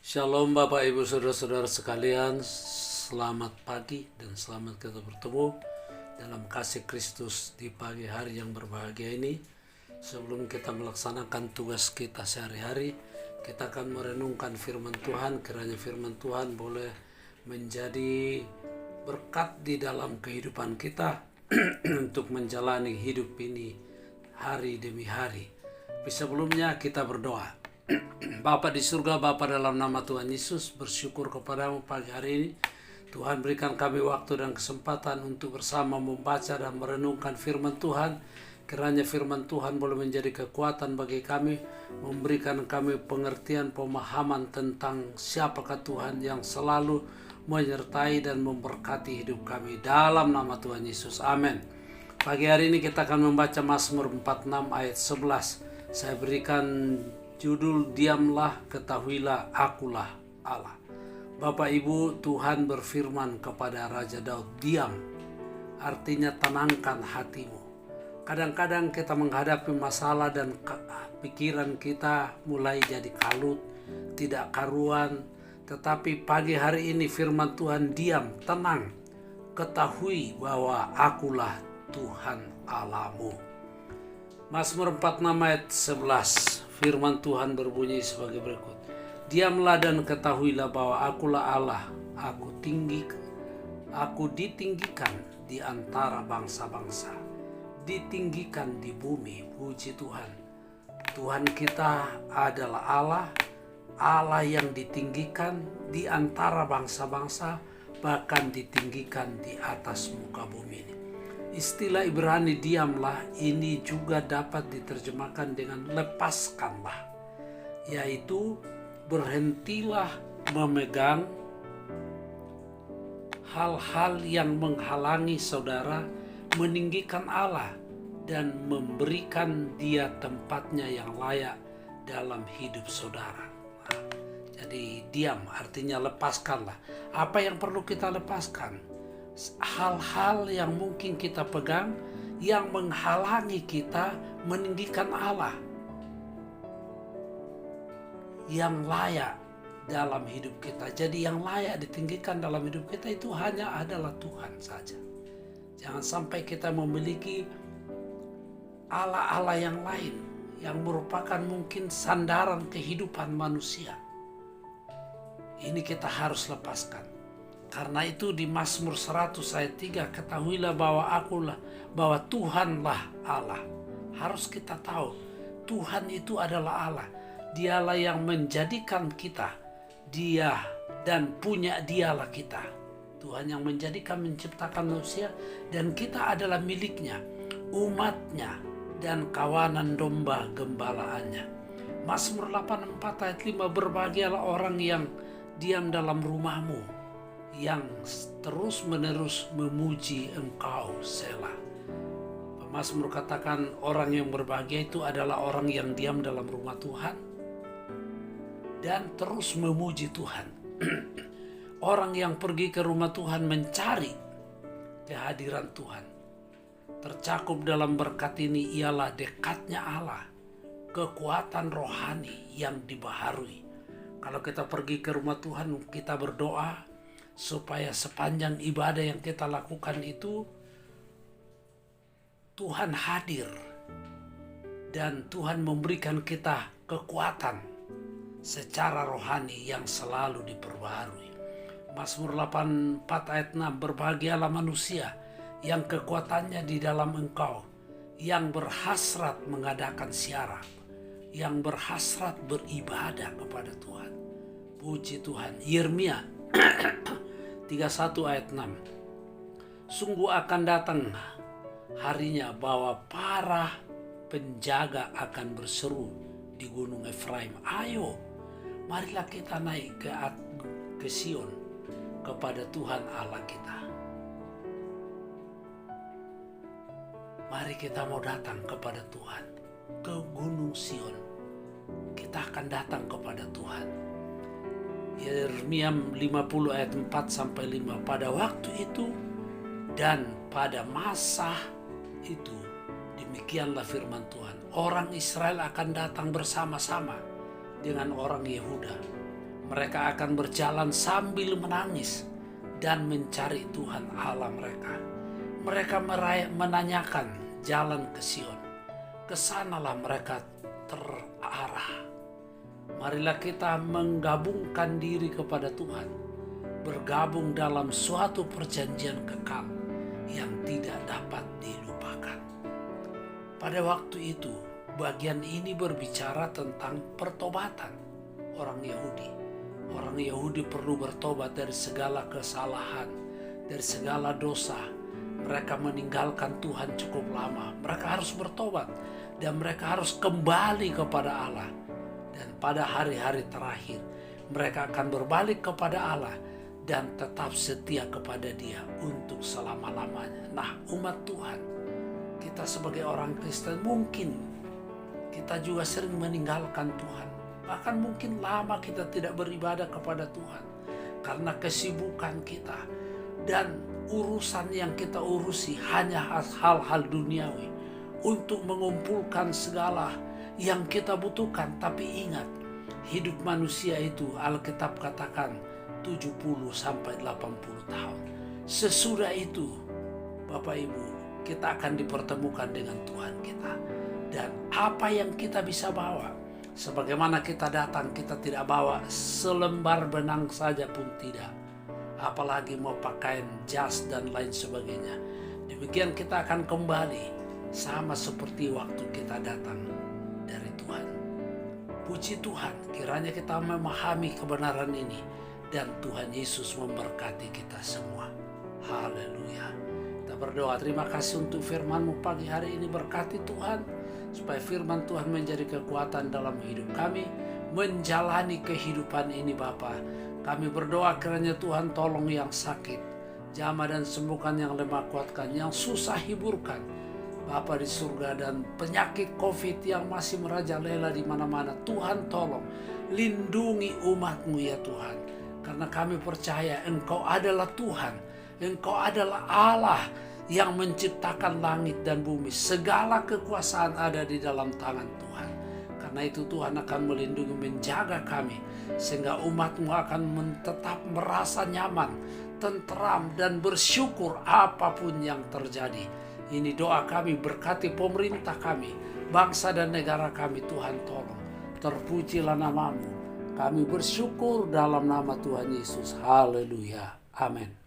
Shalom Bapak Ibu Saudara-saudara sekalian, selamat pagi dan selamat kita bertemu dalam kasih Kristus di pagi hari yang berbahagia ini. Sebelum kita melaksanakan tugas kita sehari-hari, kita akan merenungkan firman Tuhan. Kiranya firman Tuhan boleh menjadi berkat di dalam kehidupan kita untuk menjalani hidup ini hari demi hari. Tapi sebelumnya kita berdoa. Bapa di surga, Bapa dalam nama Tuhan Yesus, bersyukur kepadamu pagi hari ini. Tuhan berikan kami waktu dan kesempatan untuk bersama membaca dan merenungkan firman Tuhan. Kiranya firman Tuhan boleh menjadi kekuatan bagi kami, memberikan kami pengertian, pemahaman tentang siapakah Tuhan yang selalu menyertai dan memberkati hidup kami. Dalam nama Tuhan Yesus, amin. Pagi hari ini kita akan membaca Mazmur 46 ayat 11. Saya berikan judul, diamlah, ketahuilah akulah Allah. Bapak Ibu, Tuhan berfirman kepada Raja Daud, diam, artinya tenangkan hatimu. Kadang-kadang kita menghadapi masalah dan pikiran kita mulai jadi kalut, tidak karuan. Tetapi pagi hari ini firman Tuhan, diam, tenang, ketahui bahwa akulah Tuhan Allahmu. Mazmur 46 ayat 11. Firman Tuhan berbunyi sebagai berikut. Diamlah dan ketahuilah bahwa akulah Allah. Aku ditinggikan di antara bangsa-bangsa. Ditinggikan di bumi. Puji Tuhan. Tuhan kita adalah Allah. Allah yang ditinggikan di antara bangsa-bangsa. Bahkan ditinggikan di atas muka bumi ini. Istilah Ibrani diamlah ini juga dapat diterjemahkan dengan lepaskanlah, yaitu berhentilah memegang hal-hal yang menghalangi saudara meninggikan Allah dan memberikan dia tempatnya yang layak dalam hidup saudara. Jadi diam artinya lepaskanlah. Apa yang perlu kita lepaskan? Hal-hal yang mungkin kita pegang yang menghalangi kita meninggikan Allah yang layak dalam hidup kita. Jadi yang layak ditinggikan dalam hidup kita itu hanya adalah Tuhan saja. Jangan sampai kita memiliki Allah-Allah yang lain yang merupakan mungkin sandaran kehidupan manusia. Ini kita harus lepaskan. Karena itu di Mazmur 100 ayat 3, ketahuilah bahwa Tuhanlah Allah. Harus kita tahu Tuhan itu adalah Allah. Dialah yang menjadikan kita. Dia dan punya dialah kita. Tuhan yang menjadikan, menciptakan manusia, dan kita adalah miliknya, umatnya, dan kawanan domba gembalaannya. Mazmur 84 ayat 5, berbahagialah orang yang diam dalam rumahmu, yang terus-menerus memuji Engkau, Selah. Pemazmur katakan orang yang berbahagia itu adalah orang yang diam dalam rumah Tuhan dan terus memuji Tuhan. Orang yang pergi ke rumah Tuhan mencari kehadiran Tuhan. Tercakup dalam berkat ini ialah dekatnya Allah, kekuatan rohani yang dibaharui. Kalau kita pergi ke rumah Tuhan, kita berdoa supaya sepanjang ibadah yang kita lakukan itu Tuhan hadir dan Tuhan memberikan kita kekuatan secara rohani yang selalu diperbaharui. Mazmur 84 ayat 6, berbahagialah manusia yang kekuatannya di dalam Engkau, yang berhasrat mengadakan siarah, yang berhasrat beribadah kepada Tuhan. Puji Tuhan. Yeremia 31 ayat 6. Sungguh akan datang harinya bahwa para penjaga akan berseru di gunung Efraim, ayo marilah kita naik ke Sion, kepada Tuhan Allah kita. Mari kita mau datang kepada Tuhan, ke gunung Sion. Kita akan datang kepada Tuhan. Yeremia 50 ayat 4-5, pada waktu itu dan pada masa itu, demikianlah firman Tuhan, orang Israel akan datang bersama-sama dengan orang Yehuda. Mereka akan berjalan sambil menangis dan mencari Tuhan Allah mereka. Mereka menanyakan jalan ke Sion. Kesanalah mereka terarah. Marilah kita menggabungkan diri kepada Tuhan, bergabung dalam suatu perjanjian kekal yang tidak dapat dilupakan. Pada waktu itu, bagian ini berbicara tentang pertobatan orang Yahudi. Orang Yahudi perlu bertobat dari segala kesalahan, dari segala dosa. Mereka meninggalkan Tuhan cukup lama. Mereka harus bertobat dan mereka harus kembali kepada Allah. Dan pada hari-hari terakhir, mereka akan berbalik kepada Allah dan tetap setia kepada Dia untuk selama-lamanya. Nah, umat Tuhan, kita sebagai orang Kristen mungkin kita juga sering meninggalkan Tuhan. Bahkan mungkin lama kita tidak beribadah kepada Tuhan karena kesibukan kita dan urusan yang kita urusi hanya hal-hal duniawi untuk mengumpulkan segala yang kita butuhkan. Tapi ingat, hidup manusia itu Alkitab katakan 70 sampai 80 tahun. Sesudah itu, Bapak Ibu, kita akan dipertemukan dengan Tuhan kita. Dan apa yang kita bisa bawa, sebagaimana kita datang, kita tidak bawa selembar benang saja pun tidak. Apalagi mau pakaian jas dan lain sebagainya. Demikian kita akan kembali sama seperti waktu kita datang dari Tuhan. Puji Tuhan, kiranya kita memahami kebenaran ini dan Tuhan Yesus memberkati kita semua. Haleluya. Kita berdoa, terima kasih untuk firman-Mu pagi hari ini. Berkati Tuhan, supaya firman Tuhan menjadi kekuatan dalam hidup kami, menjalani kehidupan ini Bapa. Kami berdoa kiranya Tuhan tolong yang sakit, jamah dan sembuhkan, yang lemah kuatkan, yang susah hiburkan Bapa di surga. Dan penyakit COVID yang masih merajalela di mana-mana, Tuhan tolong lindungi umat-Mu ya Tuhan. Karena kami percaya Engkau adalah Tuhan, Engkau adalah Allah yang menciptakan langit dan bumi. Segala kekuasaan ada di dalam tangan Tuhan. Karena itu Tuhan akan melindungi, menjaga kami, sehingga umat-Mu akan tetap merasa nyaman, tentram, dan bersyukur apapun yang terjadi. Ini doa kami, berkati pemerintah kami, bangsa dan negara kami. Tuhan tolong, terpujilah nama-Mu. Kami bersyukur dalam nama Tuhan Yesus. Haleluya. Amin.